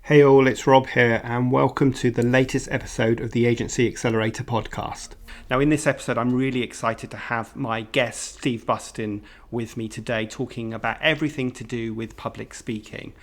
Hey all, it's Rob here, and welcome to the latest episode of the Agency Accelerator podcast. Now, in this episode, I'm really excited to have my guest, Steve Bustin, with me today, talking about everything to do with public speaking.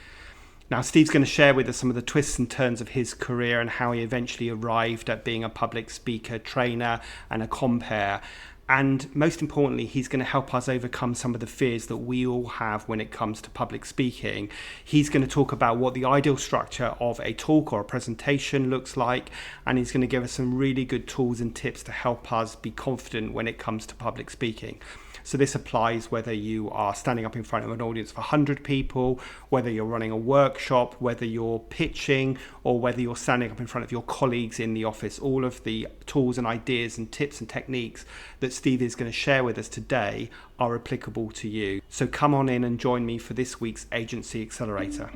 Now, Steve's going to share with us some of the twists and turns of his career and how he eventually arrived at being a public speaker, trainer, and a compere. And most importantly, he's going to help us overcome some of the fears that we all have when it comes to public speaking. He's going to talk about what the ideal structure of a talk or a presentation looks like, and he's going to give us some really good tools and tips to help us be confident when it comes to public speaking. So this applies whether you are standing up in front of an audience of 100 people, whether you're running a workshop, whether you're pitching, or whether you're standing up in front of your colleagues in the office. All of the tools and ideas and tips and techniques that Steve is going to share with us today are applicable to you. So come on in and join me for this week's Agency Accelerator.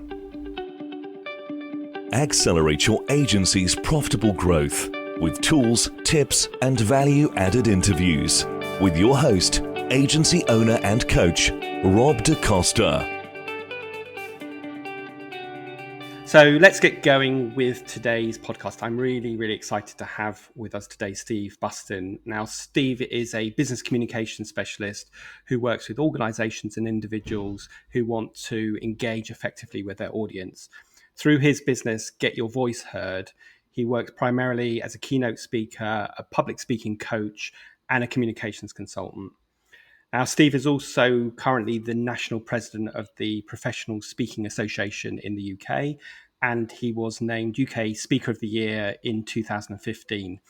Accelerate your agency's profitable growth with tools, tips, and value-added interviews with your host, agency owner and coach, Rob DaCosta. So let's get going with today's podcast. I'm really excited to have with us today Steve Bustin. Now, Steve is a business communication specialist who works with organizations and individuals who want to engage effectively with their audience. Through his business, Get Your Voice Heard, he works primarily as a keynote speaker, a public speaking coach, and a communications consultant. Now, Steve is also currently the national president of the Professional Speaking Association in the UK, and he was named UK Speaker of the Year in 2015.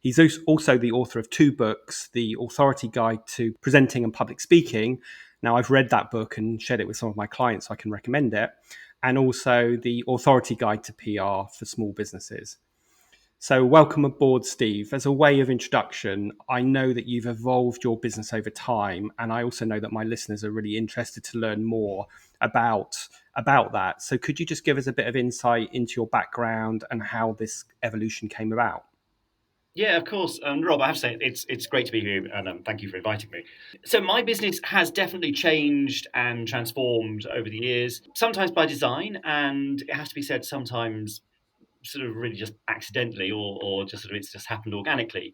He's also the author of two books, The Authority Guide to Presenting and Public Speaking. Now, I've read that book and shared it with some of my clients, so I can recommend it, and also The Authority Guide to PR for Small Businesses. So welcome aboard, Steve. As a way of introduction, I know that you've evolved your business over time, and I also know that my listeners are really interested to learn more about that. So could you just give us a bit of insight into your background and how this evolution came about? Yeah, of course. Rob, I have to say, it's great to be here, and thank you for inviting me. So my business has definitely changed and transformed over the years, sometimes by design, and it has to be said, sometimes sort of really just accidentally or just sort of it's just happened organically.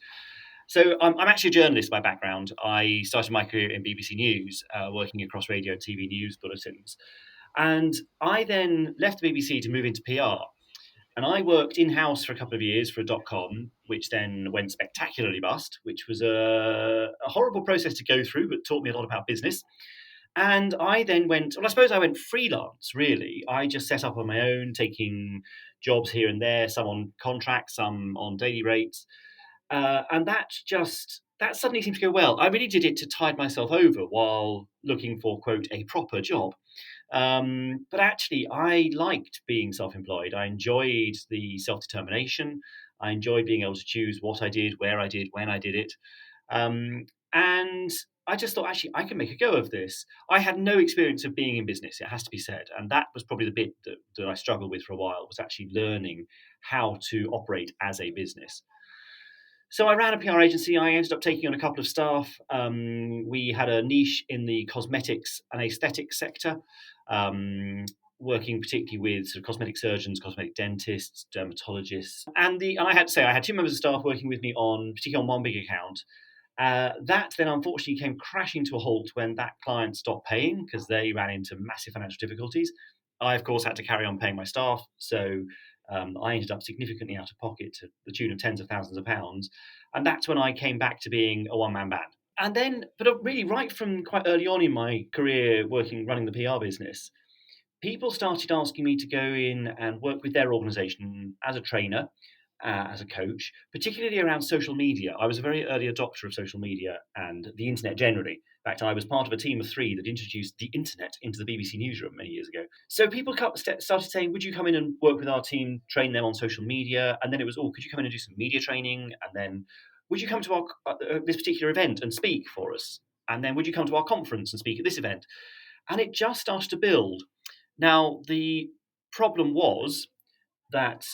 So I'm actually a journalist by background. I started my career in BBC News, working across radio and TV news bulletins. And I then left the BBC to move into PR. And I worked in-house for a couple of years for a .com, which then went spectacularly bust, which was a horrible process to go through, but taught me a lot about business. And I then I went freelance, really. I just set up on my own, taking jobs here and there, some on contract, some on daily rates. And that suddenly seemed to go well. I really did it to tide myself over while looking for, quote, a proper job. But actually, I liked being self-employed. I enjoyed the self-determination. I enjoyed being able to choose what I did, where I did, when I did it. And I just thought, actually, I can make a go of this. I had no experience of being in business, it has to be said. And that was probably the bit that I struggled with for a while, was actually learning how to operate as a business. So I ran a PR agency. I ended up taking on a couple of staff. We had a niche in the cosmetics and aesthetics sector, working particularly with sort of cosmetic surgeons, cosmetic dentists, dermatologists. And I had to say, I had two members of staff working with me particularly on one big account. That then unfortunately came crashing to a halt when that client stopped paying because they ran into massive financial difficulties. I, of course, had to carry on paying my staff. So I ended up significantly out of pocket to the tune of tens of thousands of pounds. And that's when I came back to being a one-man band. And then, but really right from quite early on in my career running the PR business, people started asking me to go in and work with their organization as a trainer, as a coach, particularly around social media. I was a very early adopter of social media and the internet generally. In fact, I was part of a team of 3 that introduced the internet into the BBC newsroom many years ago. So people started saying, would you come in and work with our team, train them on social media? And then it was, could you come in and do some media training? And then, would you come to our this particular event and speak for us? And then, would you come to our conference and speak at this event? And it just started to build. Now, the problem was that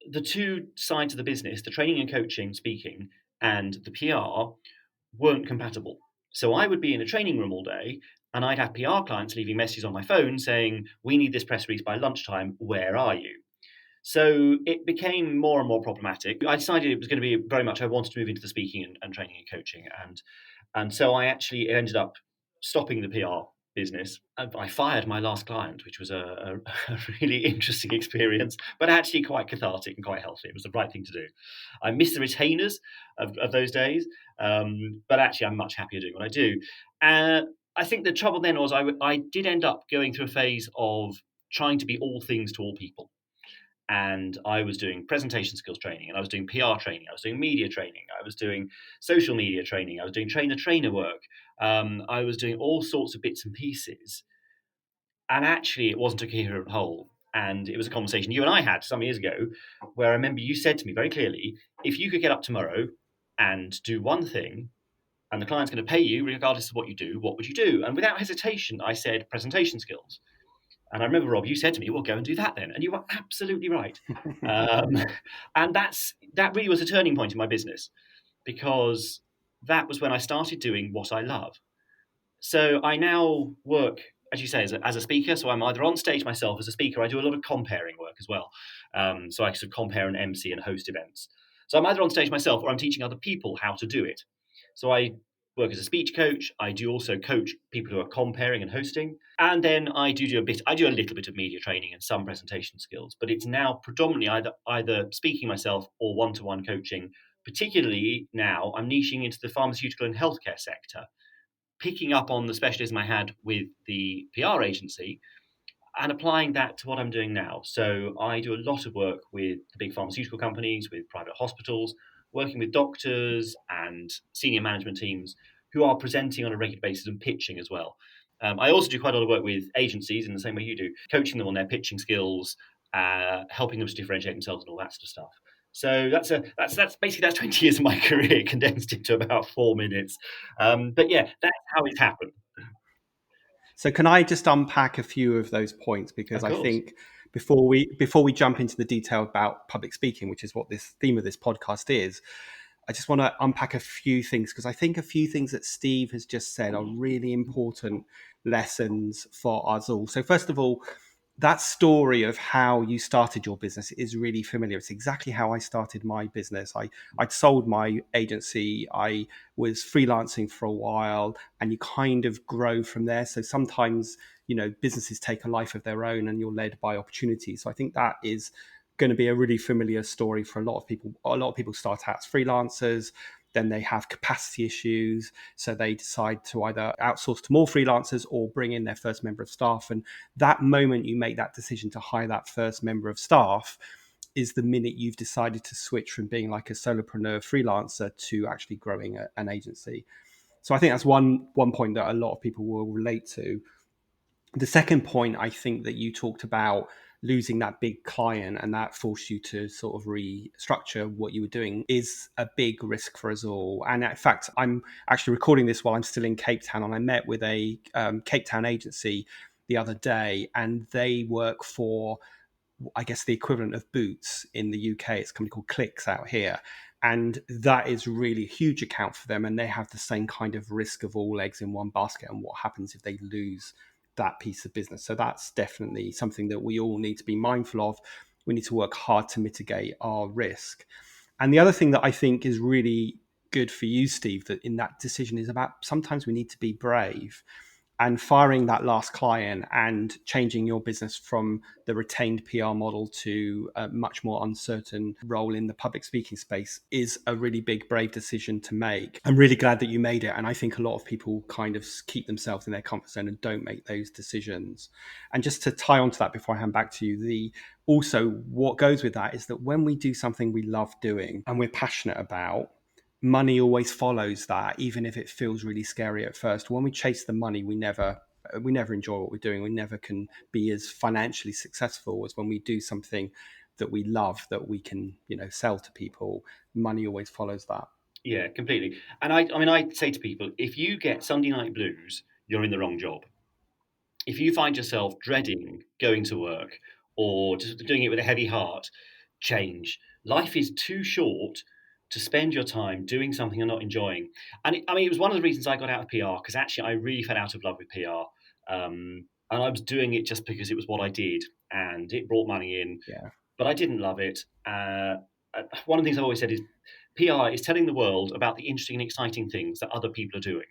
the two sides of the business, the training and coaching, speaking, and the PR, weren't compatible. So I would be in a training room all day, and I'd have PR clients leaving messages on my phone saying, we need this press release by lunchtime, where are you? So it became more and more problematic. I decided it was going to be very much, I wanted to move into the speaking and training and coaching. And so I actually ended up stopping the PR business. I fired my last client, which was a really interesting experience, but actually quite cathartic and quite healthy. It was the right thing to do. I miss the retainers of those days, but actually I'm much happier doing what I do. I think the trouble then was I did end up going through a phase of trying to be all things to all people. And I was doing presentation skills training, and I was doing PR training, I was doing media training, I was doing social media training, I was doing trainer work, I was doing all sorts of bits and pieces. And actually, it wasn't a coherent whole. And it was a conversation you and I had some years ago, where I remember you said to me very clearly, if you could get up tomorrow and do one thing, and the client's going to pay you regardless of what you do, what would you do? And without hesitation, I said presentation skills. And I remember, Rob, you said to me, well, go and do that then. And you were absolutely right. And that really was a turning point in my business, because that was when I started doing what I love. So I now work, as you say, as a speaker. So I'm either on stage myself as a speaker. I do a lot of comparing work as well. So I sort of compare and MC and host events. So I'm either on stage myself or I'm teaching other people how to do it. So I work as a speech coach. I do also coach people who are comparing and hosting. And then I do a little bit of media training and some presentation skills. But it's now predominantly either speaking myself or one-to-one coaching. Particularly now, I'm niching into the pharmaceutical and healthcare sector, picking up on the specialism I had with the PR agency and applying that to what I'm doing now. So I do a lot of work with the big pharmaceutical companies, with private hospitals, working with doctors and senior management teams who are presenting on a regular basis and pitching as well. I also do quite a lot of work with agencies in the same way you do, coaching them on their pitching skills, helping them to differentiate themselves and all that sort of stuff. So that's basically 20 years of my career condensed into about 4 minutes. But yeah, that's how it's happened. So can I just unpack a few of those points, because Of I course. think before we jump into the detail about public speaking, which is what this theme of this podcast is, I just want to unpack a few things, because I think a few things that Steve has just said are really important lessons for us all. So first of all, that story of how you started your business is really familiar. It's exactly how I started my business. I'd sold my agency. I was freelancing for a while, and you kind of grow from there. So sometimes, businesses take a life of their own and you're led by opportunities. So I think that is going to be a really familiar story for a lot of people. A lot of people start out as freelancers, then they have capacity issues, so they decide to either outsource to more freelancers or bring in their first member of staff. And that moment you make that decision to hire that first member of staff is the minute you've decided to switch from being like a solopreneur freelancer to actually growing an agency. So I think that's one point that a lot of people will relate to. The second point, I think that you talked about losing that big client and that forced you to sort of restructure what you were doing, is a big risk for us all. And in fact, I'm actually recording this while I'm still in Cape Town, and I met with a Cape Town agency the other day, and they work for, I guess, the equivalent of Boots in the UK. It's a company called Clicks out here. And that is really a huge account for them. And they have the same kind of risk of all eggs in one basket and what happens if they lose that piece of business. So that's definitely something that we all need to be mindful of. We need to work hard to mitigate our risk. And the other thing that I think is really good for you, Steve, that in that decision is about sometimes we need to be brave, and firing that last client and changing your business from the retained PR model to a much more uncertain role in the public speaking space is a really big, brave decision to make. I'm really glad that you made it. And I think a lot of people kind of keep themselves in their comfort zone and don't make those decisions. And just to tie onto that before I hand back to you, also what goes with that is that when we do something we love doing and we're passionate about, money always follows that, even if it feels really scary at first. When we chase the money, we never enjoy what we're doing. We never can be as financially successful as when we do something that we love, that we can, sell to people. Money always follows that. Yeah, completely. And I say to people, if you get Sunday night blues, you're in the wrong job. If you find yourself dreading going to work or just doing it with a heavy heart, change. Life is too short to spend your time doing something you're not enjoying. And it was one of the reasons I got out of PR, because actually I really fell out of love with PR. And I was doing it just because it was what I did and it brought money in. Yeah. but I didn't love it. One of the things I've always said is PR is telling the world about the interesting and exciting things that other people are doing.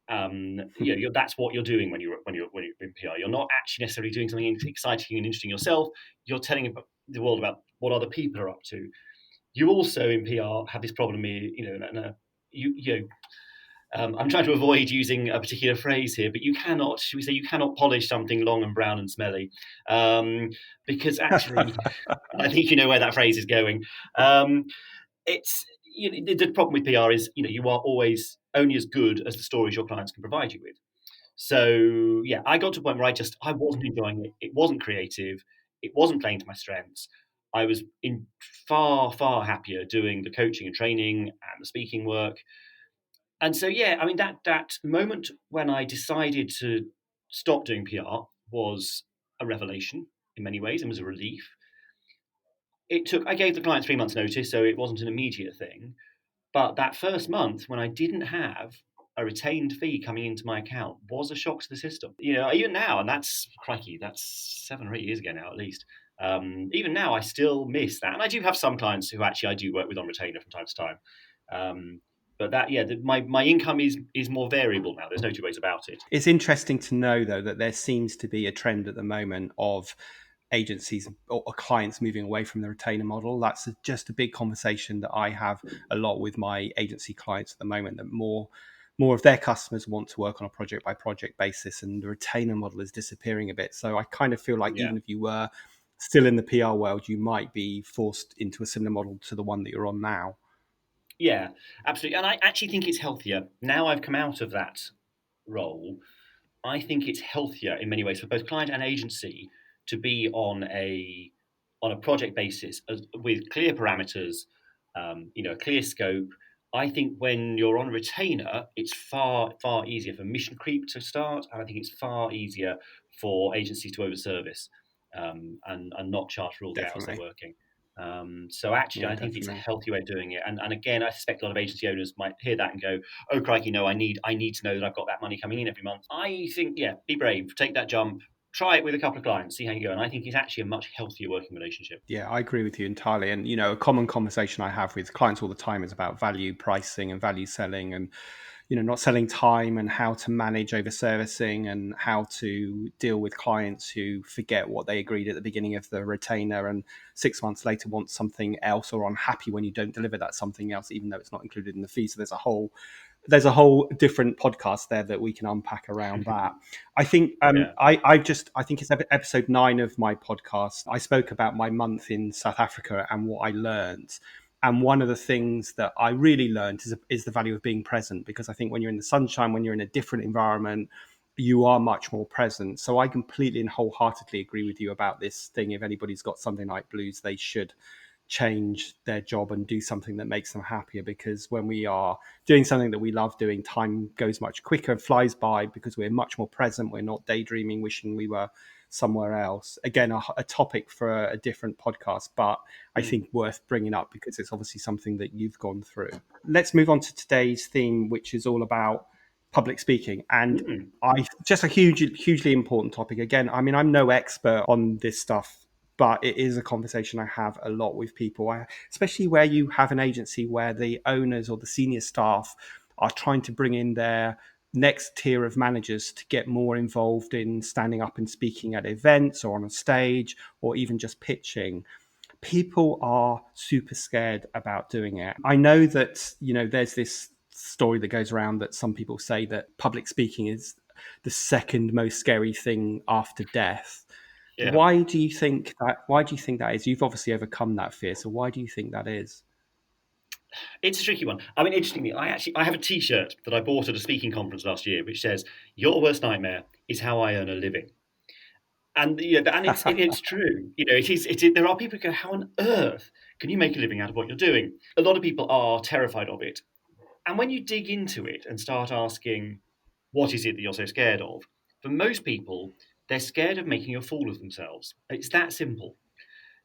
That's what you're doing when you're in PR. You're not actually necessarily doing something exciting and interesting yourself. You're telling the world about what other people are up to. You also in PR have this problem, I'm trying to avoid using a particular phrase here, but should we say, you cannot polish something long and brown and smelly, because actually, I think you know where that phrase is going. It's the problem with PR is you are always only as good as the stories your clients can provide you with. So yeah, I got to a point where I wasn't enjoying it. It wasn't creative. It wasn't playing to my strengths. I was in far happier doing the coaching and training and the speaking work. And so yeah, I mean that moment when I decided to stop doing PR was a revelation in many ways and was a relief. I gave the client 3 months notice, so it wasn't an immediate thing. But that first month, when I didn't have a retained fee coming into my account, was a shock to the system. Even now, and that's 7 or 8 years ago now, at least. Even now, I still miss that, and I do have some clients who actually I do work with on retainer from time to time. But my income is more variable now. There's no two ways about it. It's interesting to know, though, that there seems to be a trend at the moment of agencies or clients moving away from the retainer model. That's just a big conversation that I have a lot with my agency clients at the moment, that more of their customers want to work on a project by project basis, and the retainer model is disappearing a bit. So I kind of feel like Yeah. even if you were still in the PR world, you might be forced into a similar model to the one that you're on now. Yeah, absolutely. And I actually think it's healthier. Now I've come out of that role, I think it's healthier in many ways for both client and agency to be on a project basis with clear parameters, a clear scope. I think when you're on a retainer, it's far easier for mission creep to start, and I think it's far easier for agencies to overservice and not charge for all the hours they're Definitely. working. So actually, Yeah, I think it's a definitely. healthy way of doing it. And again, I suspect a lot of agency owners might hear that and go, "Oh crikey, no! I need to know that I've got that money coming in every month." I think, yeah, be brave, take that jump, try it with a couple of clients, see how you go. And I think it's actually a much healthier working relationship. Yeah, I agree with you entirely. And, a common conversation I have with clients all the time is about value pricing and value selling, and, not selling time, and how to manage over servicing, and how to deal with clients who forget what they agreed at the beginning of the retainer and 6 months later want something else, or unhappy when you don't deliver that something else, even though it's not included in the fee. So there's a whole different podcast there that we can unpack around that. I think Yeah. I think it's episode 9 of my podcast. I spoke about my month in South Africa and what I learned. And one of the things that I really learned is the value of being present, because I think when you're in the sunshine, when you're in a different environment, you are much more present. So I completely and wholeheartedly agree with you about this thing. If anybody's got something like blues, they should change their job and do something that makes them happier, because when we are doing something that we love doing, time goes much quicker and flies by, because we're much more present. We're not daydreaming, wishing we were somewhere else. Again, a topic for a different podcast, but I think worth bringing up because it's obviously something that you've gone through. Let's move on to today's theme, which is all about public speaking. And Mm. just a hugely important topic. Again, I mean, I'm no expert on this stuff, but it is a conversation I have a lot with people, especially where you have an agency where the owners or the senior staff are trying to bring in their next tier of managers to get more involved in standing up and speaking at events or on a stage, or even just pitching. People are super scared about doing it. I know that, there's this story that goes around that some people say that public speaking is the second most scary thing after death. Yeah. Why do you think that is? You've obviously overcome that fear, so why do you think that is? It's a tricky one. I mean, interestingly, I have a T-shirt that I bought at a speaking conference last year, which says, "Your worst nightmare is how I earn a living." And it's true. There are people who go, "How on earth can you make a living out of what you're doing?" A lot of people are terrified of it. And when you dig into it and start asking, "What is it that you're so scared of?" For most people, they're scared of making a fool of themselves. It's that simple.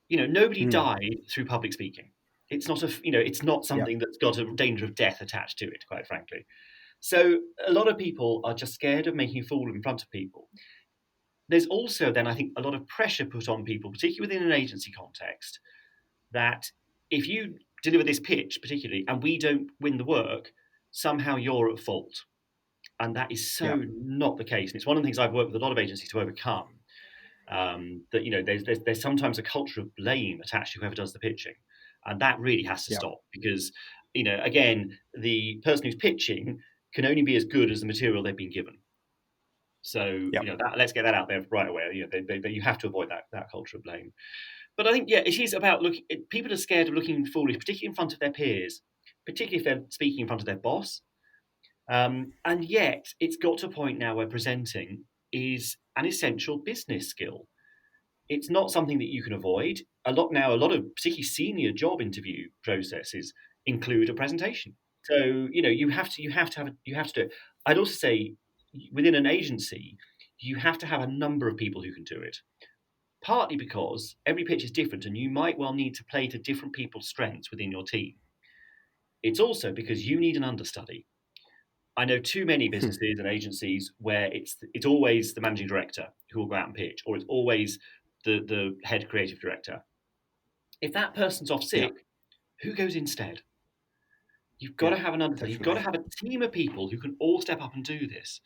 Nobody Mm, died through public speaking. It's not yeah. something that's got a danger of death attached to it, quite frankly. So a lot of people are just scared of making a fool in front of people. there's also then, I think, a lot of pressure put on people, particularly within an agency context, that if you deliver this pitch, particularly, and we don't win the work, somehow you're at fault. And that is Yeah. so not the case. And it's one of the things I've worked with a lot of agencies to overcome. That there's sometimes a culture of blame attached to whoever does the pitching, and that really has to Yeah. stop, because again, the person who's pitching can only be as good as the material they've been given. So Yeah. let's get that out there right away. You have to avoid that culture of blame. But I think, yeah, it is about people are scared of looking foolish, particularly in front of their peers, particularly if they're speaking in front of their boss. And yet, it's got to a point now where presenting is an essential business skill. It's not something that you can avoid. A lot of particularly senior job interview processes include a presentation. So you have to do it. I'd also say within an agency, you have to have a number of people who can do it. Partly because every pitch is different, and you might well need to play to different people's strengths within your team. It's also because you need an understudy. I know too many businesses and agencies where it's always the managing director who will go out and pitch, or it's always the head creative director. If that person's off Yeah. sick, who goes instead? You've got Yeah. to have an understudy. You've got to Definitely. have a team of people who can all step up and do this.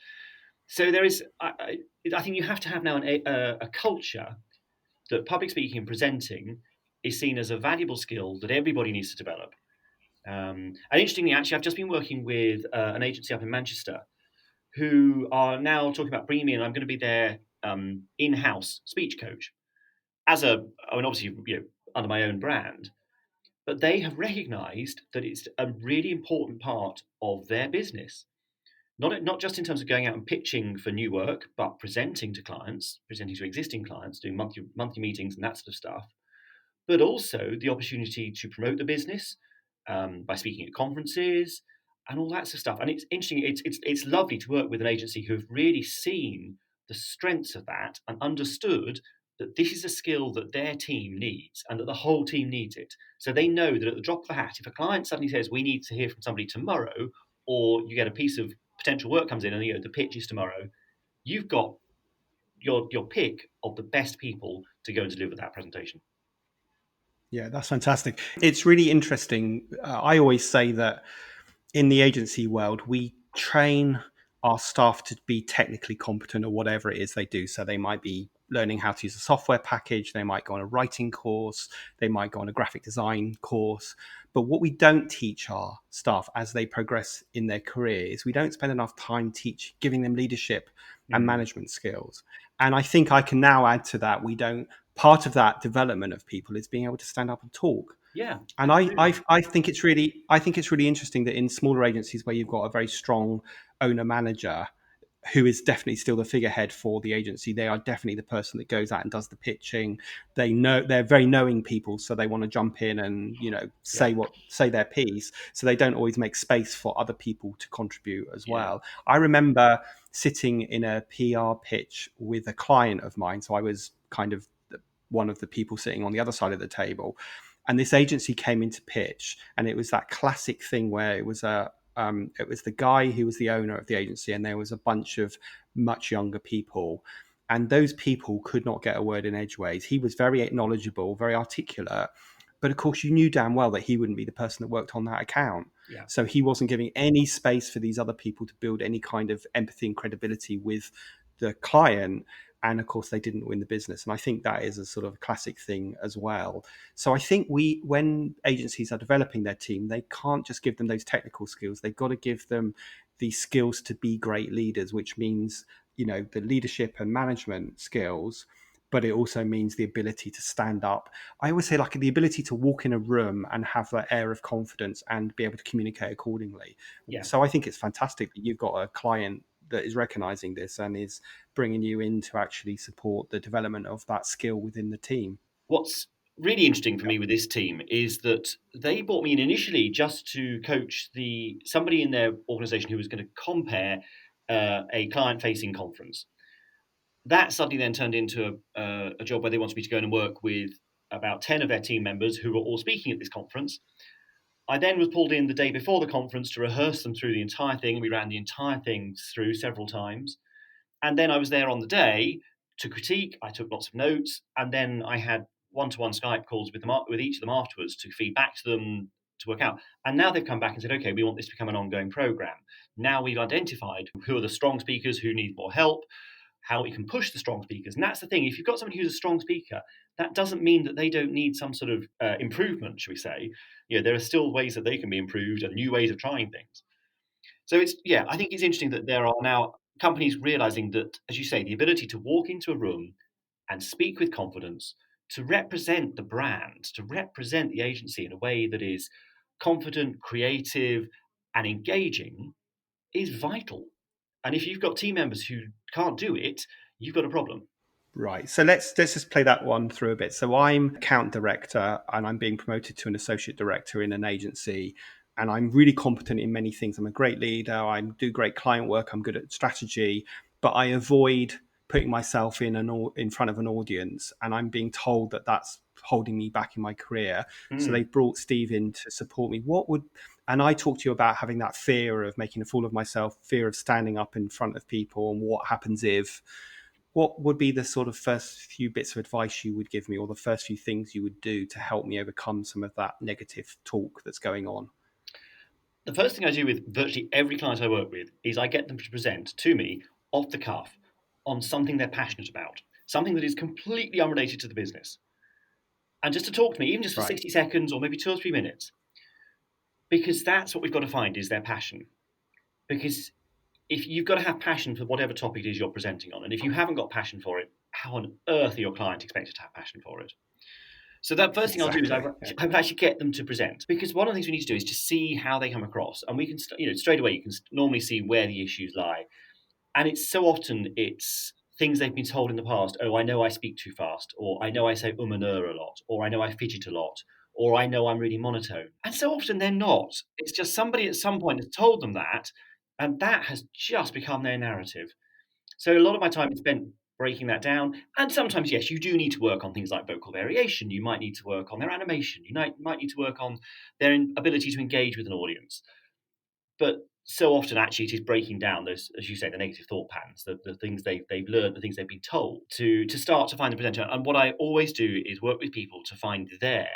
So there is, I think you have to have now a culture that public speaking and presenting is seen as a valuable skill that everybody needs to develop. And interestingly, actually, I've just been working with an agency up in Manchester who are now talking about bringing me in. I'm going to be their in-house speech coach obviously, under my own brand, but they have recognised that it's a really important part of their business. Not just in terms of going out and pitching for new work, but presenting to clients, presenting to existing clients, doing monthly meetings and that sort of stuff, but also the opportunity to promote the business by speaking at conferences and all that sort of stuff. And it's interesting. It's lovely to work with an agency who have really seen the strengths of that and understood that this is a skill that their team needs and that the whole team needs it. So they know that at the drop of a hat, if a client suddenly says, "We need to hear from somebody tomorrow," or you get a piece of potential work comes in and the pitch is tomorrow, you've got your pick of the best people to go and deliver that presentation. Yeah, that's fantastic. It's really interesting. I always say that in the agency world, we train our staff to be technically competent or whatever it is they do. So they might be learning how to use a software package, they might go on a writing course, they might go on a graphic design course. But what we don't teach our staff as they progress in their career is we don't spend enough time giving them leadership and Mm. management skills. And I think I can now add to that. Part of that development of people is being able to stand up and talk. Yeah, And absolutely. I think it's really interesting that in smaller agencies where you've got a very strong owner manager who is definitely still the figurehead for the agency, they are definitely the person that goes out and does the pitching. They know they're very knowing people, so they want to jump in and Yeah, say their piece. So they don't always make space for other people to contribute as yeah. well. I remember sitting in a PR pitch with a client of mine, so I was kind of one of the people sitting on the other side of the table. And this agency came into pitch, and it was that classic thing where it was the guy who was the owner of the agency, and there was a bunch of much younger people, and those people could not get a word in edgeways. He was very knowledgeable, very articulate, but of course you knew damn well that he wouldn't be the person that worked on that account. Yeah. So he wasn't giving any space for these other people to build any kind of empathy and credibility with the client. And of course, they didn't win the business. And I think that is a sort of classic thing as well. So I think when agencies are developing their team, they can't just give them those technical skills. They've got to give them the skills to be great leaders, which means, the leadership and management skills, but it also means the ability to stand up. I always say, like, the ability to walk in a room and have that air of confidence and be able to communicate accordingly. Yeah. So I think it's fantastic that you've got a client that is recognizing this and is bringing you in to actually support the development of that skill within the team. What's really interesting for me with this team is that they brought me in initially just to coach somebody in their organization who was going to compare a client-facing conference. That suddenly then turned into a job where they wanted me to go in and work with about 10 of their team members who were all speaking at this conference. I then was pulled in the day before the conference to rehearse them through the entire thing. We ran the entire thing through several times. And then I was there on the day to critique. I took lots of notes, and then I had one-to-one Skype calls with each of them afterwards to feed back to them, to work out. And now they've come back and said, okay, we want this to become an ongoing program. Now we've identified who are the strong speakers, who need more help, how we can push the strong speakers. And that's the thing. If you've got somebody who's a strong speaker, that doesn't mean that they don't need some sort of improvement, shall we say. There are still ways that they can be improved and new ways of trying things. So I think it's interesting that there are now companies realizing that, as you say, the ability to walk into a room and speak with confidence, to represent the brand, to represent the agency in a way that is confident, creative, and engaging is vital. And if you've got team members who can't do it, you've got a problem. Right. So let's just play that one through a bit. So I'm account director and I'm being promoted to an associate director in an agency. And I'm really competent in many things. I'm a great leader. I do great client work. I'm good at strategy, but I avoid putting myself in front of an audience. And I'm being told that that's holding me back in my career. So they brought Steve in to support me. And I talked to you about having that fear of making a fool of myself, fear of standing up in front of people, and what happens if. What would be the sort of first few bits of advice you would give me, or the first few things you would do to help me overcome some of that negative talk that's going on? The first thing I do with virtually every client I work with is I get them to present to me off the cuff on something they're passionate about, something that is completely unrelated to the business. And just to talk to me, even just for 60 seconds or maybe 2 or 3 minutes, because that's what we've got to find is their passion. Because if you've got to have passion for whatever topic it is you're presenting on, and if you haven't got passion for it, how on earth are your client expected to have passion for it? So that first thing I'll do is I would actually get them to present, because one of the things we need to do is to see how they come across, and we can, straight away you can normally see where the issues lie, and it's so often it's things they've been told in the past. Oh, I know I speak too fast, or I know I say and a lot, or I know I fidget a lot, or I know I'm really monotone, and so often they're not. It's just somebody at some point has told them that, and that has just become their narrative. So a lot of my time is spent breaking that down. And sometimes, yes, you do need to work on things like vocal variation. You might need to work on their animation. You might need to work on their ability to engage with an audience. But so often, actually, it is breaking down those, as you say, the negative thought patterns, the things they've learned, the things they've been told, to start to find the presenter. And what I always do is work with people to find their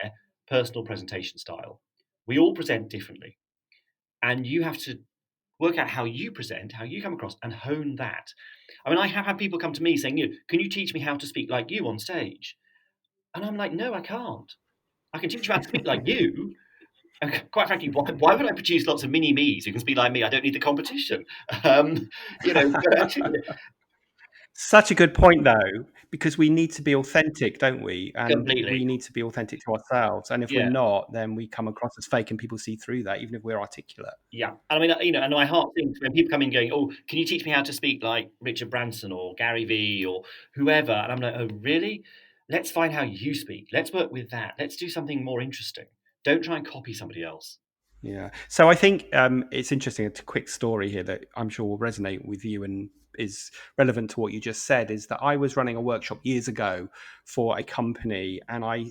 personal presentation style. We all present differently. And you have to work out how you present, how you come across, and hone that. I mean, I have had people come to me saying, can you teach me how to speak like you on stage? And I'm like, no, I can't. I can teach you how to speak like you. And quite frankly, why would I produce lots of mini-me's who can speak like me? I don't need the competition. But actually, Such a good point, though, because we need to be authentic, don't we? And completely. we need to be authentic to ourselves. And if we're Yeah. not, then we come across as fake, and people see through that, even if we're articulate. Yeah. I mean, and my heart thinks when people come in going, oh, can you teach me how to speak like Richard Branson or Gary Vee or whoever? And I'm like, oh, really? Let's find how you speak. Let's work with that. Let's do something more interesting. Don't try and copy somebody else. Yeah. So I think it's interesting. It's a quick story here that I'm sure will resonate with you and is relevant to what you just said, is that I was running a workshop years ago for a company, and I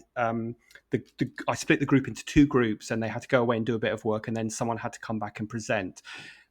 split the group into 2 groups, and they had to go away and do a bit of work, and then someone had to come back and present.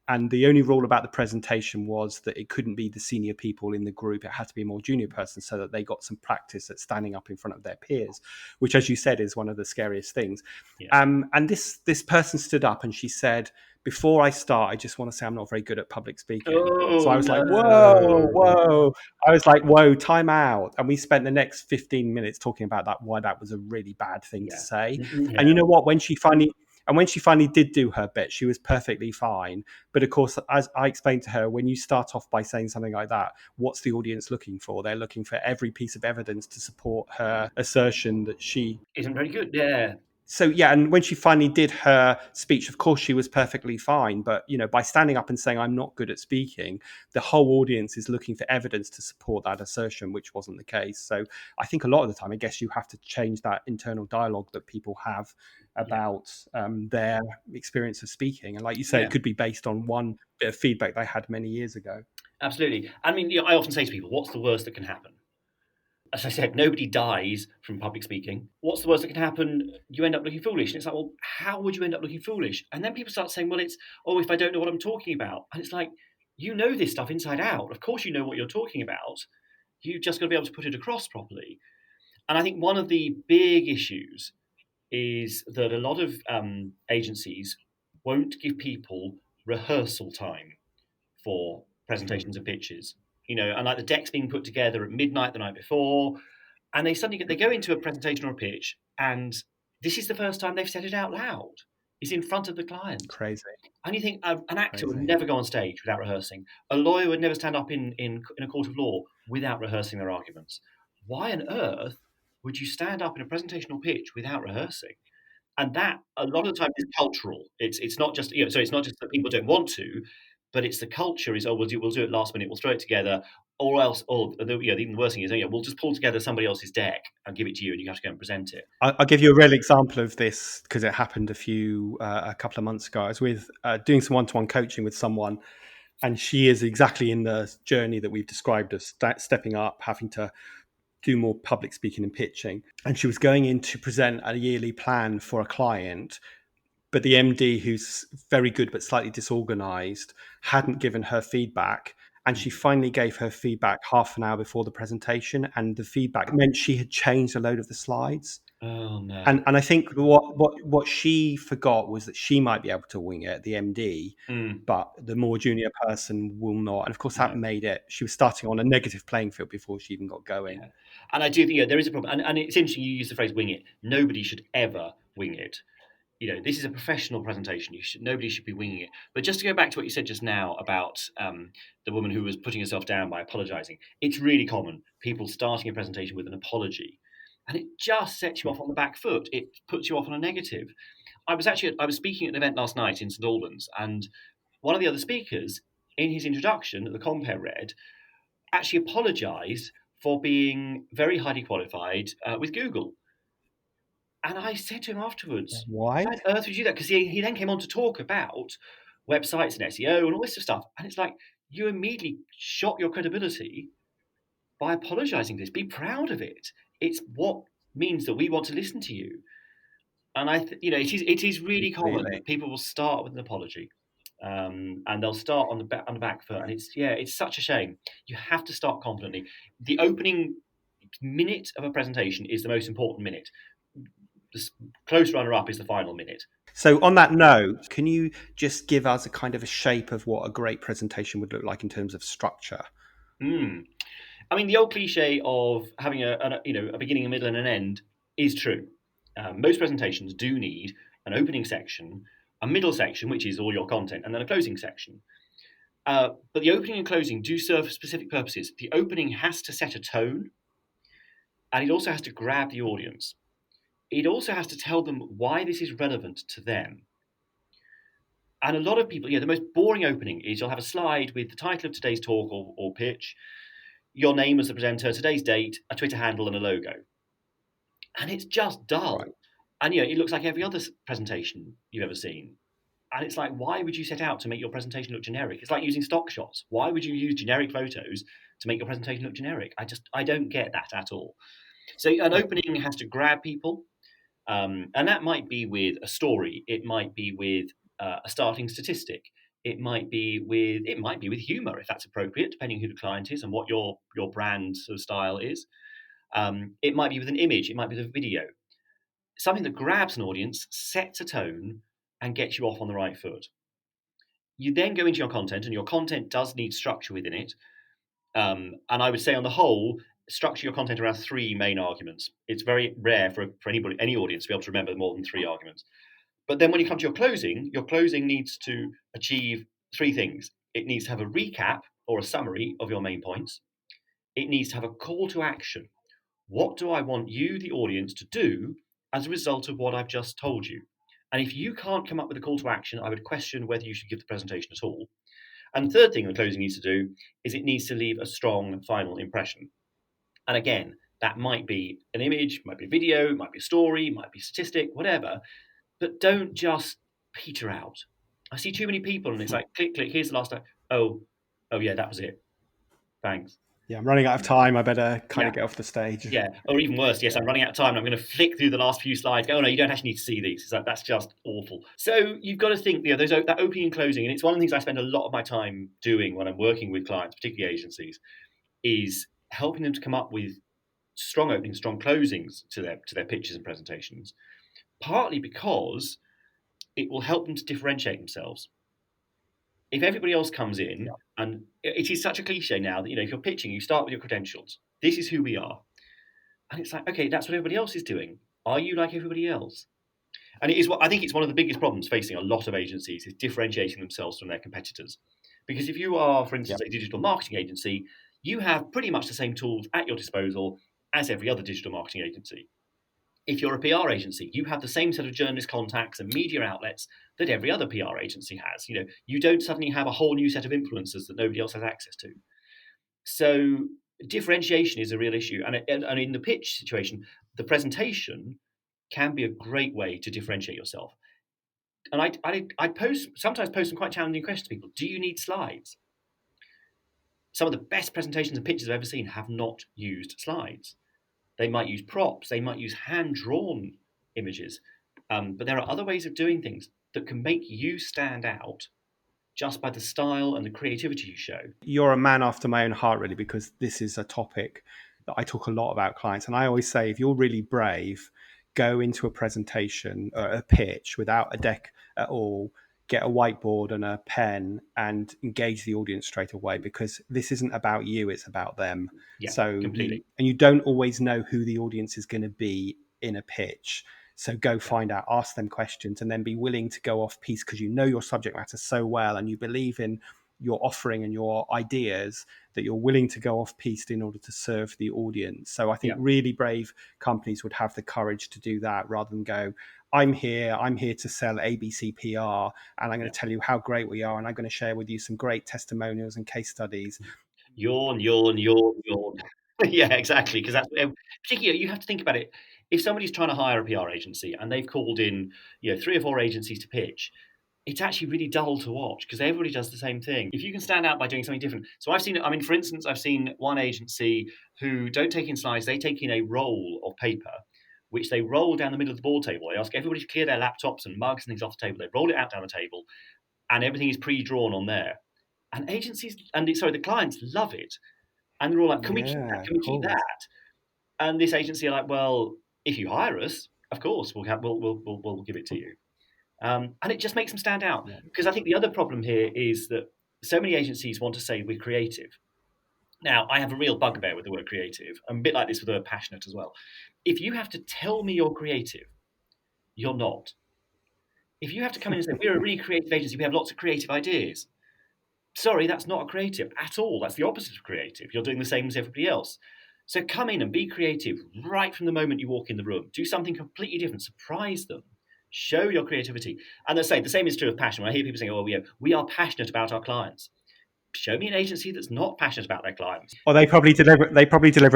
And the only rule about the presentation was that it couldn't be the senior people in the group. It had to be a more junior person, so that they got some practice at standing up in front of their peers, which, as you said, is one of the scariest things. Yeah. And this person stood up and she said, before I start, I just want to say I'm not very good at public speaking. So I was like, whoa. I was like, whoa, time out. And we spent the next 15 minutes talking about why that was a really bad thing to say. Yeah. And you know what? When she finally did do her bit, she was perfectly fine. But of course, as I explained to her, when you start off by saying something like that, what's the audience looking for? They're looking for every piece of evidence to support her assertion that she isn't very good. Yeah. So, yeah, and when she finally did her speech, of course, she was perfectly fine. But, by standing up and saying I'm not good at speaking, the whole audience is looking for evidence to support that assertion, which wasn't the case. So I think a lot of the time, I guess you have to change that internal dialogue that people have about their experience of speaking. And like you say, it could be based on one bit of feedback they had many years ago. Absolutely. I mean, I often say to people, what's the worst that can happen? As I said, nobody dies from public speaking. What's the worst that can happen? You end up looking foolish. And it's like, well, how would you end up looking foolish? And then people start saying, well, if I don't know what I'm talking about. And it's like, you know this stuff inside out. Of course you know what you're talking about. You've just got to be able to put it across properly. And I think one of the big issues is that a lot of agencies won't give people rehearsal time for presentations and pitches. And like the deck's being put together at midnight the night before, and they go into a presentation or a pitch, and this is the first time they've said it out loud. It's in front of the client. Crazy. And you think an actor would Crazy. never go on stage without rehearsing. A lawyer would never stand up in a court of law without rehearsing their arguments. Why on earth would you stand up in a presentation or pitch without rehearsing? And that a lot of the time is cultural. It's not just so it's not just that people don't want to, but it's the culture is we'll do it last minute, we'll throw it together, or else even the worst thing is we'll just pull together somebody else's deck and give it to you, and you have to go and present it. I'll give you a real example of this because it happened a couple of months ago. I was with doing some one-to-one coaching with someone, and she is exactly in the journey that we've described as stepping up, having to do more public speaking and pitching. And she was going in to present a yearly plan for a client, but the MD, who's very good but slightly disorganized, hadn't given her feedback. And she finally gave her feedback half an hour before the presentation, and the feedback meant she had changed a load of the slides. Oh no! And I think what she forgot was that she might be able to wing it, the MD, but the more junior person will not. And of course, that made it. She was starting on a negative playing field before she even got going. Yeah. And I do think there is a problem. And it's interesting you use the phrase "wing it." Nobody should ever wing it. This is a professional presentation. Nobody should be winging it. But just to go back to what you said just now about the woman who was putting herself down by apologising, it's really common. People starting a presentation with an apology, and it just sets you off on the back foot. It puts you off on a negative. I was speaking at an event last night in St Albans, and one of the other speakers, in his introduction that the compere read, actually apologised for being very highly qualified with Google. And I said to him afterwards, why on earth would you do that? Because he then came on to talk about websites and SEO and all this stuff. And it's like, you immediately shot your credibility by apologising for this. Be proud of it. It's what means that we want to listen to you. And it is really common that people will start with an apology. And they'll start on the back foot. And it's such a shame. You have to start confidently. The opening minute of a presentation is the most important minute. The close runner-up is the final minute. So on that note, can you just give us a kind of a shape of what a great presentation would look like in terms of structure? I mean, the old cliche of having a beginning, a middle, and an end is true. Most presentations do need an opening section, a middle section, which is all your content, and then a closing section. But the opening and closing do serve specific purposes. The opening has to set a tone, and it also has to grab the audience. It also has to tell them why this is relevant to them. And a lot of people, the most boring opening is you'll have a slide with the title of today's talk or pitch, your name as the presenter, today's date, a Twitter handle, and a logo. And it's just dull. Right. And it looks like every other presentation you've ever seen. And it's like, why would you set out to make your presentation look generic? It's like using stock shots. Why would you use generic photos to make your presentation look generic? I don't get that at all. So an opening has to grab people. And that might be with a story. It might be with a starting statistic. It might be with humor, if that's appropriate, depending who the client is and what your brand sort of style is. It might be with an image. It might be with a video. Something that grabs an audience, sets a tone, and gets you off on the right foot. You then go into your content, and your content does need structure within it. And I would say, on the whole, structure your content around three main arguments. It's very rare for any audience to be able to remember more than three arguments. But then when you come to your closing needs to achieve three things. It needs to have a recap or a summary of your main points. It needs to have a call to action. What do I want you, the audience, to do as a result of what I've just told you? And if you can't come up with a call to action, I would question whether you should give the presentation at all. And the third thing the closing needs to do is it needs to leave a strong final impression. And again, that might be an image, might be a video, might be a story, might be a statistic, whatever. But don't just peter out. I see too many people and it's like, click, click, here's the last time. Oh yeah, that was it. Thanks. Yeah, I'm running out of time. I better kind of get off the stage. Yeah, or even worse, yes, I'm running out of time. And I'm going to flick through the last few slides. Go, no, you don't actually need to see these. It's like, that's just awful. So you've got to think, that opening and closing, and it's one of the things I spend a lot of my time doing when I'm working with clients, particularly agencies, is helping them to come up with strong openings, strong closings to their pitches and presentations, partly because it will help them to differentiate themselves. If everybody else comes in, and it is such a cliche now that, if you're pitching, you start with your credentials. This is who we are. And it's like, okay, that's what everybody else is doing. Are you like everybody else? And I think it's one of the biggest problems facing a lot of agencies is differentiating themselves from their competitors. Because if you are, for instance, a digital marketing agency, you have pretty much the same tools at your disposal as every other digital marketing agency. If you're a PR agency, you have the same set of journalist contacts and media outlets that every other PR agency has. You don't suddenly have a whole new set of influencers that nobody else has access to. So differentiation is a real issue. And in the pitch situation, the presentation can be a great way to differentiate yourself. And I sometimes post some quite challenging questions to people. Do you need slides? Some of the best presentations and pitches I've ever seen have not used slides. They might use props. They might use hand-drawn images. But there are other ways of doing things that can make you stand out just by the style and the creativity you show. You're a man after my own heart, really, because this is a topic that I talk a lot about clients. And I always say, if you're really brave, go into a presentation or a pitch without a deck at all, get a whiteboard and a pen and engage the audience straight away, because this isn't about you, it's about them. Yeah, so completely. You don't always know who the audience is going to be in a pitch. So go find out, ask them questions, and then be willing to go off piece because you know your subject matter so well and you believe in your offering and your ideas that you're willing to go off piste in order to serve the audience. So I think really brave companies would have the courage to do that rather than go, I'm here to sell ABC PR and I'm going to tell you how great we are and I'm going to share with you some great testimonials and case studies. Yawn, yawn, yawn, yawn. Yeah, exactly. Because that's particularly, you have to think about it. If somebody's trying to hire a PR agency and they've called in 3 or 4 agencies to pitch, it's actually really dull to watch because everybody does the same thing. If you can stand out by doing something different. So for instance, I've seen one agency who don't take in slides, they take in a roll of paper, which they roll down the middle of the board table. They ask everybody to clear their laptops and mugs and things off the table. They roll it out down the table and everything is pre-drawn on there. And the clients love it. And they're all like, can we keep that? Can we keep that? And this agency are like, well, if you hire us, of course, we'll give it to you. And it just makes them stand out. Because I think the other problem here is that so many agencies want to say we're creative. Now, I have a real bugbear with the word creative. I'm a bit like this with the word passionate as well. If you have to tell me you're creative, you're not. If you have to come in and say, we're a really creative agency, we have lots of creative ideas. Sorry, that's not a creative at all. That's the opposite of creative. You're doing the same as everybody else. So come in and be creative right from the moment you walk in the room. Do something completely different. Surprise them. Show your creativity. And they say the same is true of passion. When I hear people saying, "Oh, we are passionate about our clients." Show me an agency that's not passionate about their clients. Or they probably deliver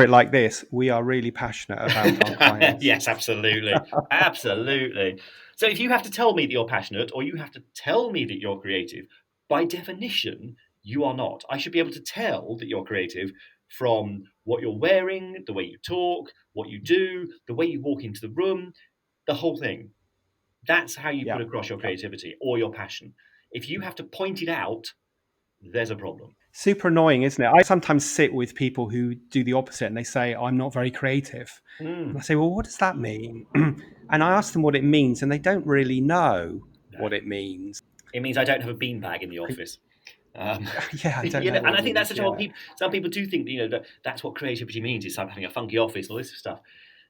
it like this: "We are really passionate about our clients." Yes, absolutely, absolutely. So if you have to tell me that you're passionate, or you have to tell me that you're creative, by definition, you are not. I should be able to tell that you're creative from what you're wearing, the way you talk, what you do, the way you walk into the room, the whole thing. That's how you put across your creativity or your passion. If you have to point it out, there's a problem. Super annoying, isn't it? I sometimes sit with people who do the opposite and they say, I'm not very creative. And I say, well, what does that mean? And I ask them what it means and they don't really know what it means. It means I don't have a beanbag in the office. I don't know. And I think that's such a what people. Some people do think that's what creativity means. Is having a funky office, all this stuff.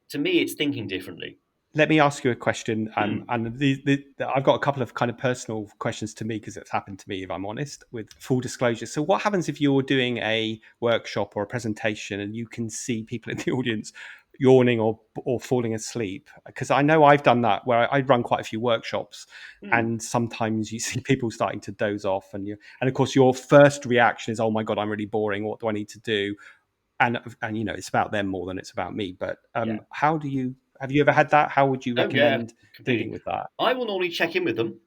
To me, it's thinking differently. Let me ask you a question, and I've got a couple of kind of personal questions to me because it's happened to me, if I'm honest, with full disclosure. So what happens if you're doing a workshop or a presentation and you can see people in the audience yawning or falling asleep? Because I know I've done that where I run quite a few workshops and sometimes you see people starting to doze off and of course your first reaction is, oh my God, I'm really boring. What do I need to do? And it's about them more than it's about me. But have you ever had that? How would you recommend dealing with that? I will normally check in with them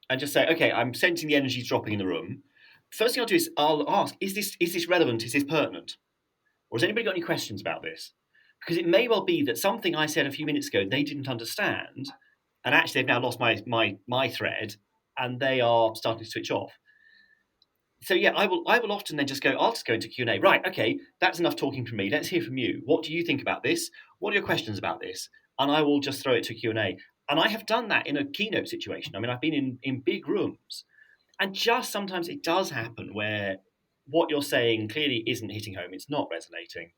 and just say, okay, I'm sensing the energy dropping in the room. First thing I'll do is I'll ask, is this relevant? Is this pertinent? Or has anybody got any questions about this? Because it may well be that something I said a few minutes ago they didn't understand, and actually they've now lost my thread, and they are starting to switch off. So yeah, I will often then I'll just go into Q&A. Right, okay, that's enough talking from me. Let's hear from you. What do you think about this? What are your questions about this? And I will just throw it to Q&A. And I have done that in a keynote situation. I mean, I've been in big rooms, and just sometimes it does happen where what you're saying clearly isn't hitting home. It's not resonating.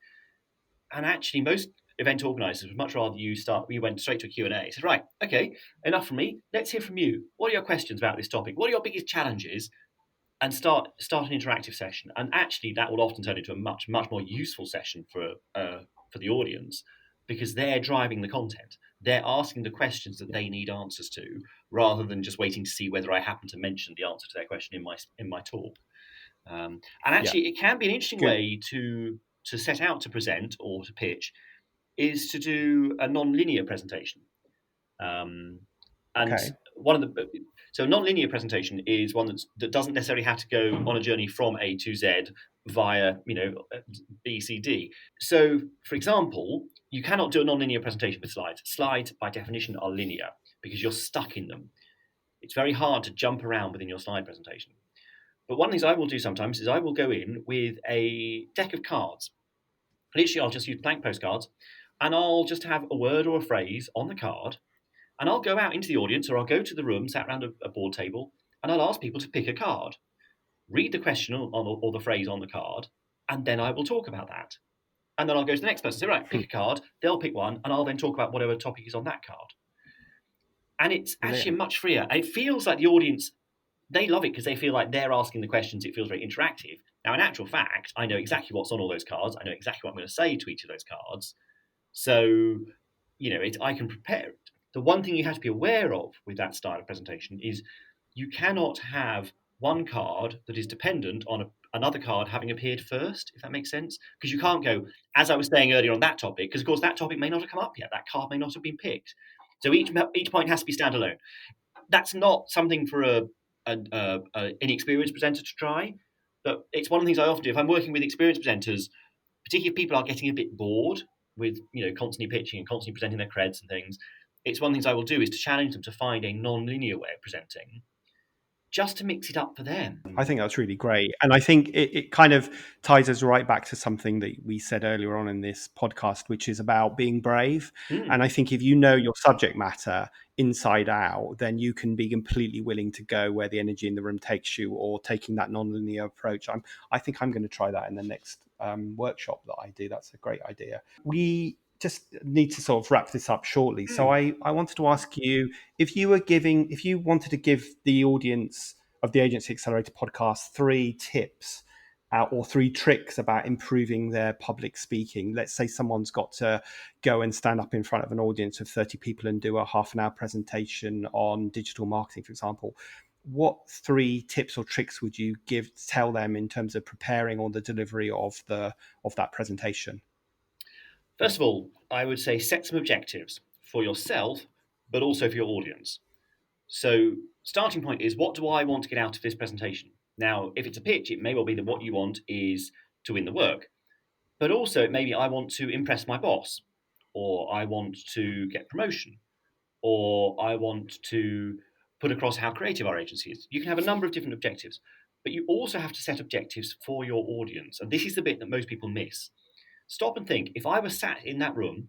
And actually, most event organisers would much rather you went straight to a Q&A. Said, right, okay, enough from me. Let's hear from you. What are your questions about this topic? What are your biggest challenges? And start an interactive session. And actually, that will often turn into a much more useful session for the audience, because they're driving the content. They're asking the questions that they need answers to, rather than just waiting to see whether I happen to mention the answer to their question in my talk. And actually, it can be an interesting way to set out to present or to pitch, is to do a non-linear presentation. And one of the so non-linear presentation is one that doesn't necessarily have to go on a journey from A to Z via B, C, D. So, for example, you cannot do a non-linear presentation with slides. Slides, by definition, are linear because you're stuck in them. It's very hard to jump around within your slide presentation. But one of the things I will do sometimes is I will go in with a deck of cards. Literally, I'll just use blank postcards, and I'll just have a word or a phrase on the card. And I'll go out into the audience, or I'll go to the room, sat around a board table, and I'll ask people to pick a card, read the question or the phrase on the card, and then I will talk about that. And then I'll go to the next person, say, right, pick a card, they'll pick one, and I'll then talk about whatever topic is on that card. And it's actually much freer. And it feels like the audience, they love it because they feel like they're asking the questions. It feels very interactive. Now, in actual fact, I know exactly what's on all those cards. I know exactly what I'm going to say to each of those cards. So, I can prepare it. The one thing you have to be aware of with that style of presentation is you cannot have one card that is dependent on another card having appeared first, if that makes sense. Because you can't go, as I was saying earlier on that topic, because of course that topic may not have come up yet. That card may not have been picked. So each point has to be standalone. That's not something for an inexperienced presenter to try. But it's one of the things I often do. If I'm working with experienced presenters, particularly if people are getting a bit bored with constantly pitching and constantly presenting their creds and things, it's one of the things I will do is to challenge them to find a non-linear way of presenting, just to mix it up for them. I think that's really great. And I think it kind of ties us right back to something that we said earlier on in this podcast, which is about being brave. And I think if you know your subject matter inside out, then you can be completely willing to go where the energy in the room takes you, or taking that non-linear approach. I think I'm going to try that in the next workshop that I do. That's a great idea. We just need to sort of wrap this up shortly. So I wanted to ask you, if you wanted to give the audience of the Agency Accelerator podcast 3 tips or 3 tricks about improving their public speaking. Let's say someone's got to go and stand up in front of an audience of 30 people and do a half-an-hour presentation on digital marketing, for example. What 3 tips or tricks would you tell them in terms of preparing on the delivery of that presentation? First of all, I would say set some objectives for yourself, but also for your audience. So starting point is, what do I want to get out of this presentation? Now, if it's a pitch, it may well be that what you want is to win the work. But also, it may be I want to impress my boss, or I want to get promotion, or I want to put across how creative our agency is. You can have a number of different objectives, but you also have to set objectives for your audience. And this is the bit that most people miss. Stop and think, if I was sat in that room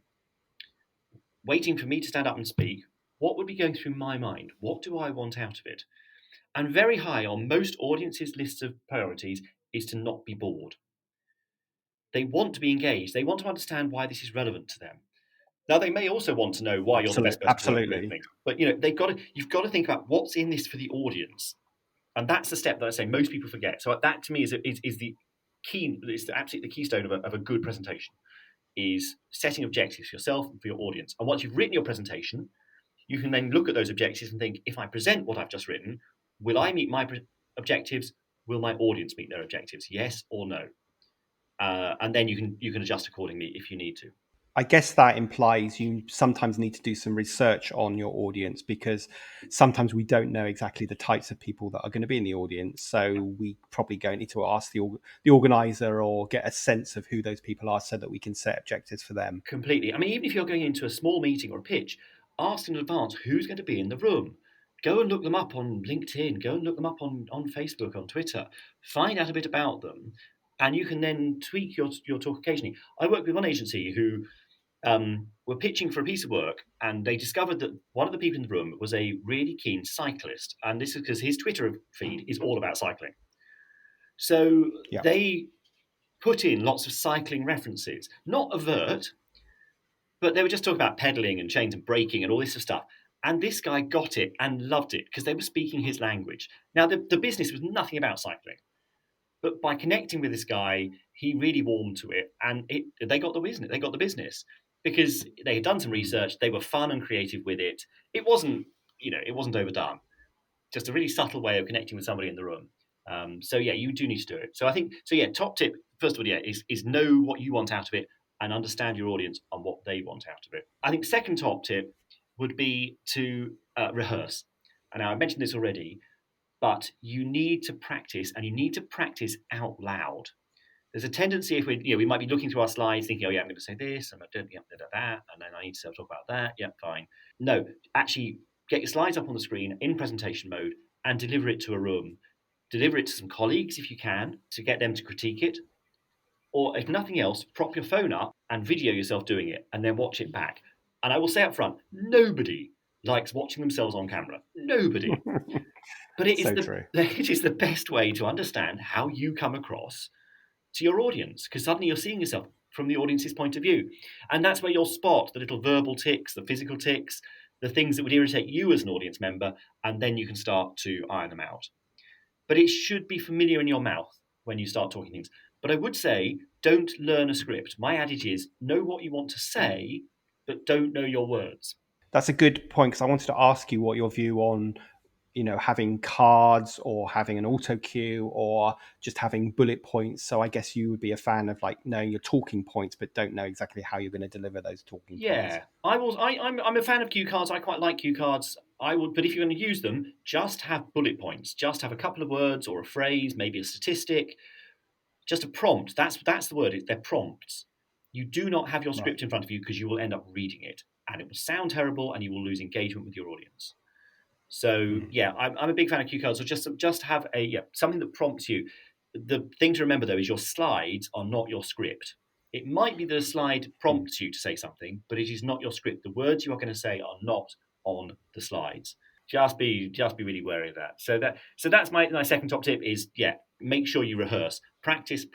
waiting for me to stand up and speak, what would be going through my mind? What do I want out of it? And very high on most audiences' lists of priorities is to not be bored. They want to be engaged. They want to understand why this is relevant to them. Now, they may also want to know why you're the best person to work with. But you've got to think about what's in this for the audience, and that's the step that I say most people forget. So that to me is the key. It's absolutely the keystone of a good presentation. Is setting objectives for yourself and for your audience. And once you've written your presentation, you can then look at those objectives and think, if I present what I've just written, will I meet my objectives? Will my audience meet their objectives? Yes or no? And then you can adjust accordingly if you need to. I guess that implies you sometimes need to do some research on your audience, because sometimes we don't know exactly the types of people that are going to be in the audience. So we probably need to ask the organizer or get a sense of who those people are so that we can set objectives for them. Completely. I mean, even if you're going into a small meeting or a pitch, ask in advance who's going to be in the room. go and look them up on LinkedIn, go and look them up on Facebook, on Twitter, find out a bit about them, and you can then tweak your talk occasionally. I work with one agency who were pitching for a piece of work, and they discovered that one of the people in the room was a really keen cyclist, and this is because his Twitter feed is all about cycling. So they put in lots of cycling references, not overt, but they were just talking about pedaling and chains and braking and all this sort of stuff. And this guy got it and loved it because they were speaking his language. Now, the business was nothing about cycling, but by connecting with this guy, he really warmed to it, and they got the business. They got the business because they had done some research. They were fun and creative with it. It wasn't overdone. Just a really subtle way of connecting with somebody in the room. So yeah, you do need to do it. So I think so. Yeah, top tip first of all, is know what you want out of it and understand your audience and what they want out of it. I think second top tip would be to rehearse. And now I mentioned this already, but you need to practice, and you need to practice out loud. There's a tendency if we might be looking through our slides thinking, oh yeah, I'm going to say this, and I don't that, and then I need to talk about that. Yeah, fine. No, actually get your slides up on the screen in presentation mode and deliver it to a room. Deliver it to some colleagues if you can to get them to critique it. Or if nothing else, prop your phone up and video yourself doing it and then watch it back. And I will say up front, nobody likes watching themselves on camera. Nobody. But it is the best way to understand how you come across to your audience, because suddenly you're seeing yourself from the audience's point of view. And that's where you'll spot the little verbal tics, the physical tics, the things that would irritate you as an audience member, and then you can start to iron them out. But it should be familiar in your mouth when you start talking things. But I would say, don't learn a script. My adage is, know what you want to say, but don't know your words. That's a good point, because I wanted to ask you what your view on, having cards or having an auto cue or just having bullet points. So I guess you would be a fan of like knowing your talking points, but don't know exactly how you're going to deliver those talking points. Yeah, I'm a fan of cue cards. I quite like cue cards. But if you're going to use them, just have bullet points. Just have a couple of words or a phrase, maybe a statistic, just a prompt. That's the word. They're prompts. You do not have your script in front of you because you will end up reading it, and it will sound terrible, and you will lose engagement with your audience. So yeah, I'm a big fan of cue cards. So just have something that prompts you. The thing to remember though is your slides are not your script. It might be that a slide prompts you to say something, but it is not your script. The words you are going to say are not on the slides. Just be really wary of that. So that's my second top tip is make sure you rehearse, practice,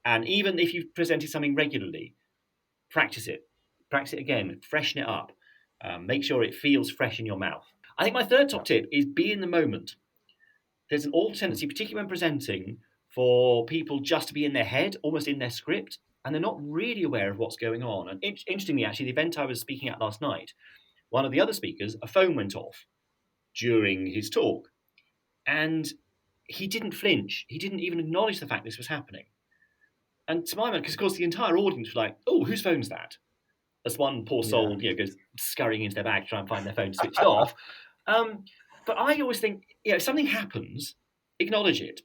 and even if you've presented something regularly, practice it again, freshen it up, make sure it feels fresh in your mouth. I think my third top tip is be in the moment. There's an old tendency, particularly when presenting, for people just to be in their head, almost in their script, and they're not really aware of what's going on. And interestingly, actually, the event I was speaking at last night, one of the other speakers, a phone went off during his talk, and he didn't flinch. He didn't even acknowledge the fact this was happening. And to my mind, because of course the entire audience was like, oh, whose phone's that? As one poor soul goes scurrying into their bag to try and find their phone to switch it off. But I always think, if something happens, acknowledge it.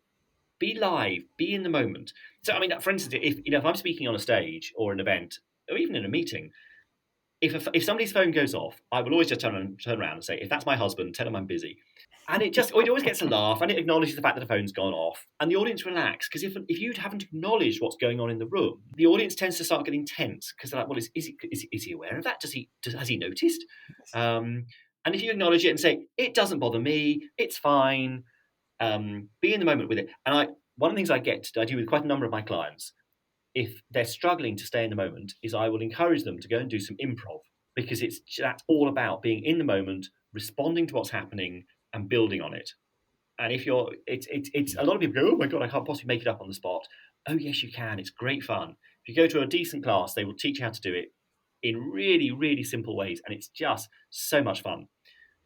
Be live, be in the moment. So, I mean, for instance, if I'm speaking on a stage or an event, or even in a meeting, if somebody's phone goes off, I will always just turn around and say, if that's my husband, tell him I'm busy. And it always gets a laugh, and it acknowledges the fact that the phone's gone off, and the audience relax. Because if you haven't acknowledged what's going on in the room, the audience tends to start getting tense because they're like, well, is he aware of that? Has he noticed? And if you acknowledge it and say, it doesn't bother me, it's fine, be in the moment with it. And one of the things I do with quite a number of my clients, if they're struggling to stay in the moment, is I will encourage them to go and do some improv, because that's all about being in the moment, responding to what's happening, and building on it. And if it's a lot of people go, oh my God, I can't possibly make it up on the spot. Oh yes, you can. It's great fun. If you go to a decent class, they will teach you how to do it in really, really simple ways, and it's just so much fun.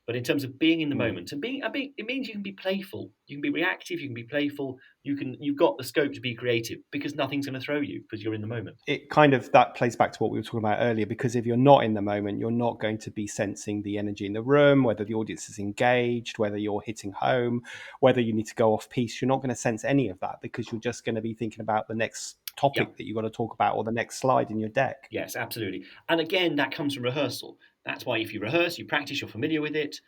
But in terms of being in the moment, and it means you can be playful, you can be reactive, you can be playful, you've got the scope to be creative, because nothing's going to throw you because you're in the moment. It kind of, that plays back to what we were talking about earlier, because if you're not in the moment, you're not going to be sensing the energy in the room, whether the audience is engaged, whether you're hitting home, whether you need to go off piece. You're not going to sense any of that, because you're just going to be thinking about the next topic that you've got to talk about, or the next slide in your deck. Yes, absolutely. And again, that comes from rehearsal. That's why if you rehearse, you practice, you're familiar with it,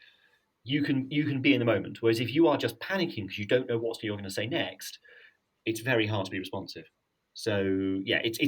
you can be in the moment. Whereas if you are just panicking because you don't know what you're going to say next, it's very hard to be responsive. So yeah, it's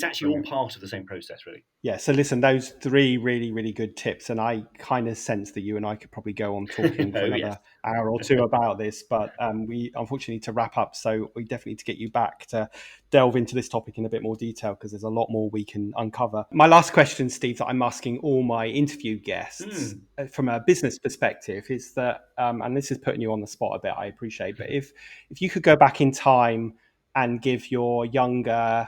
actually all Brilliant. part of the same process, really. Yeah, so listen, those three really, really good tips, and I kind of sense that you and I could probably go on talking for Oh yes. another hour or two about this, but we unfortunately need to wrap up, so we definitely need to get you back to delve into this topic in a bit more detail because there's a lot more we can uncover. My last question, Steve, that I'm asking all my interview guests from a business perspective is that, and this is putting you on the spot a bit, I appreciate, but if you could go back in time and give your younger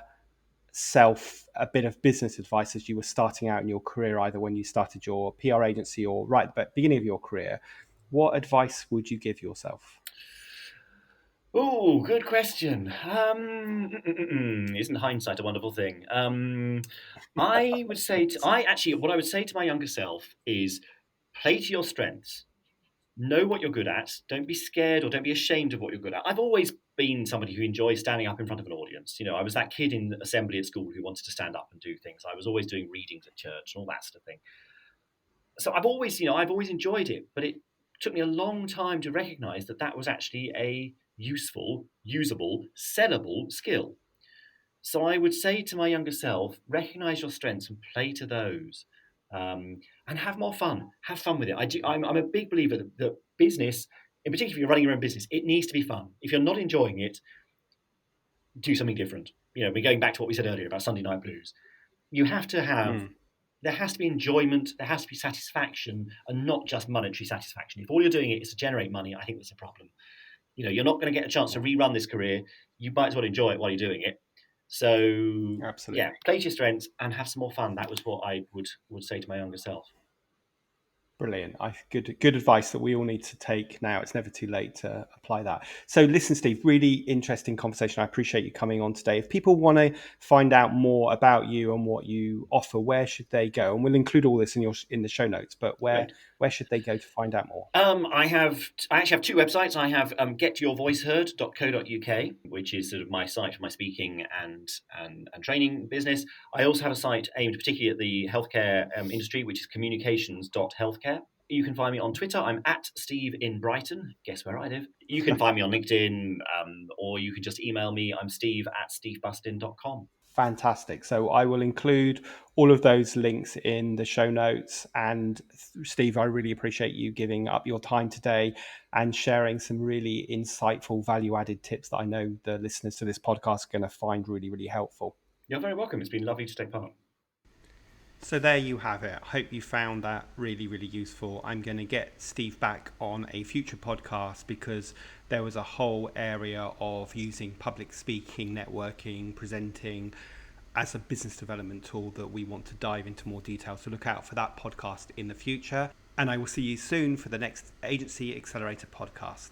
self a bit of business advice as you were starting out in your career, either when you started your PR agency or right at the beginning of your career, what advice would you give yourself? Oh, good question. Isn't hindsight a wonderful thing? I would say what I would say to my younger self is play to your strengths. Know what you're good at. Don't be scared or don't be ashamed of what you're good at. I've always been somebody who enjoys standing up in front of an audience. I was that kid in assembly at school who wanted to stand up and do things. I was always doing readings at church and all that sort of thing. So I've always enjoyed it, but it took me a long time to recognize that that was actually a useful, usable, sellable skill. So I would say to my younger self, recognize your strengths and play to those, and have more fun. Have fun with it. I'm a big believer that business, in particular if you're running your own business, it needs to be fun. If you're not enjoying it, do something different. We're going back to what we said earlier about Sunday Night Blues. You have to have There has to be enjoyment, there has to be satisfaction, and not just monetary satisfaction. If all you're doing it is to generate money, I think that's a problem. You're not going to get a chance to rerun this career. You might as well enjoy it while you're doing it. So yeah, Absolutely. play to your strengths and have some more fun. That was what I would say to my younger self. Brilliant. Good advice that we all need to take now. It's never too late to apply that. So listen, Steve, really interesting conversation. I appreciate you coming on today. If people want to find out more about you and what you offer, where should they go? And we'll include all this in the show notes, but Great. where should they go to find out more? I actually have two websites. I have getyourvoiceheard.co.uk, which is sort of my site for my speaking and training business. I also have a site aimed particularly at the healthcare industry, which is communications.healthcare. You can find me on Twitter. I'm at Steve in Brighton. Guess where I live. You can find me on LinkedIn, or you can just email me. I'm steve@stevebustin.com. Fantastic. So I will include all of those links in the show notes. And Steve, I really appreciate you giving up your time today and sharing some really insightful, value-added tips that I know the listeners to this podcast are going to find really, really helpful. You're very welcome. It's been lovely to take part. So there you have it. I hope you found that really, really useful. I'm going to get Steve back on a future podcast because there was a whole area of using public speaking, networking, presenting as a business development tool that we want to dive into more detail. So look out for that podcast in the future. And I will see you soon for the next Agency Accelerator podcast.